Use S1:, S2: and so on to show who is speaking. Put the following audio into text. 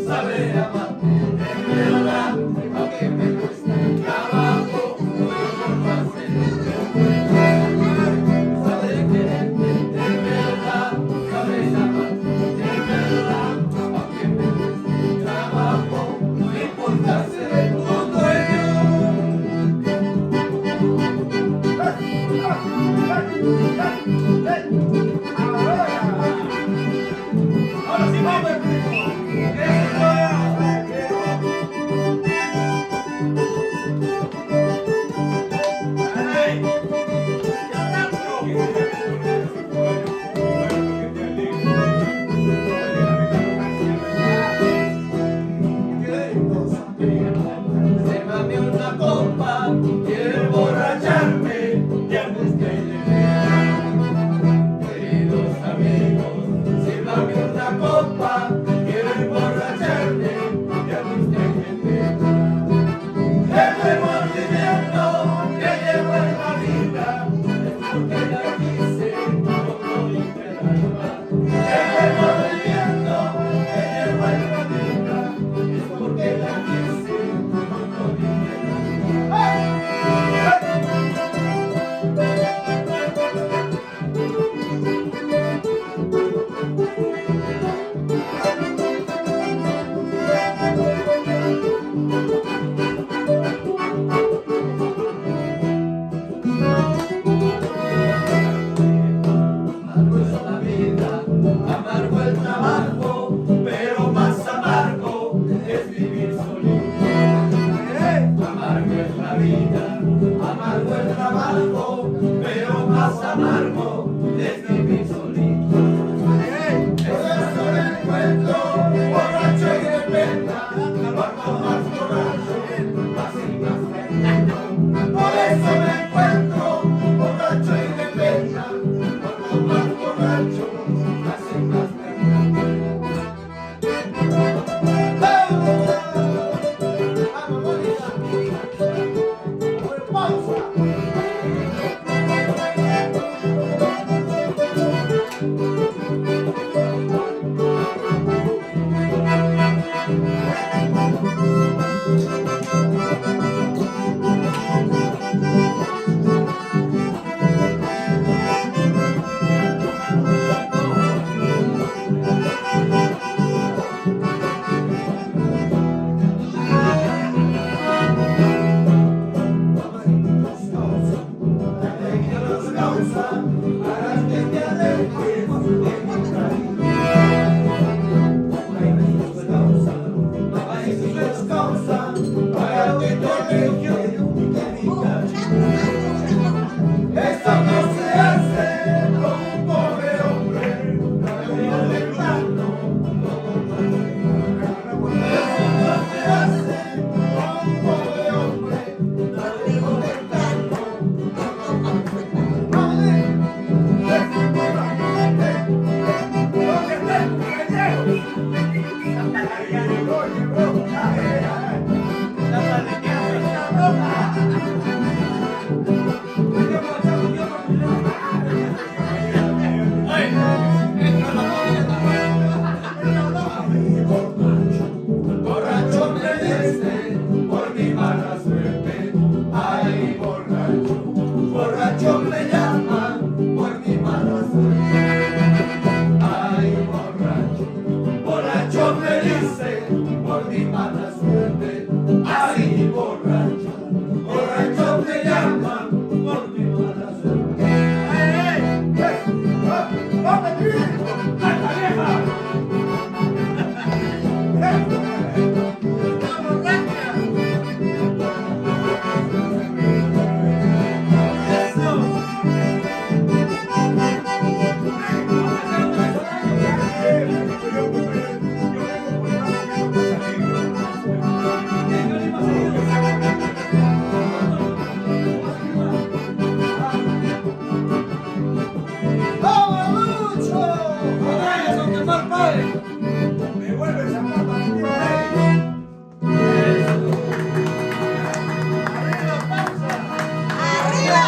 S1: saber amar, de verdad, aunque me cueste trabajo, no lo hacer. Saber quererte, de verdad, saber amar, de verdad, aunque me cueste trabajo, no importa ser tu dueño. Ahora sí vamos, primo. Sírvame una copa, quiero emborracharme de angustia y de pena. Queridos amigos, sírvame una copa, quiero emborracharme de angustia y de pena. El remordimiento que llevo en la vida es porque la quise como literal. El remordimiento que llevo en la vida es porque la quise como literal. Amargo es la vida, amargo el trabajo, pero más amargo es vivir solito. Amargo es la vida, amargo el trabajo, pero más amargo es vivir solito. Por eso me encuentro borracho y de pena, cuanto más borracho, más y más pena. Por eso me encuentro borracho y de pena, cuanto más borracho, más y más pena. ¡Vamos, Mónica! ¡Pausa! Esto no se hace con un pobre hombre, no de plano, eso no se hace con un pobre hombre, no de plano. Borracho me diste por mi mala suerte, ay borracho, borracho me llaman por mi mala suerte, ay borracho, borracho me diste por mi mala suerte, ay borracho, borracho me llaman por mi mala suerte. Me vuelves a
S2: ¡Arriba!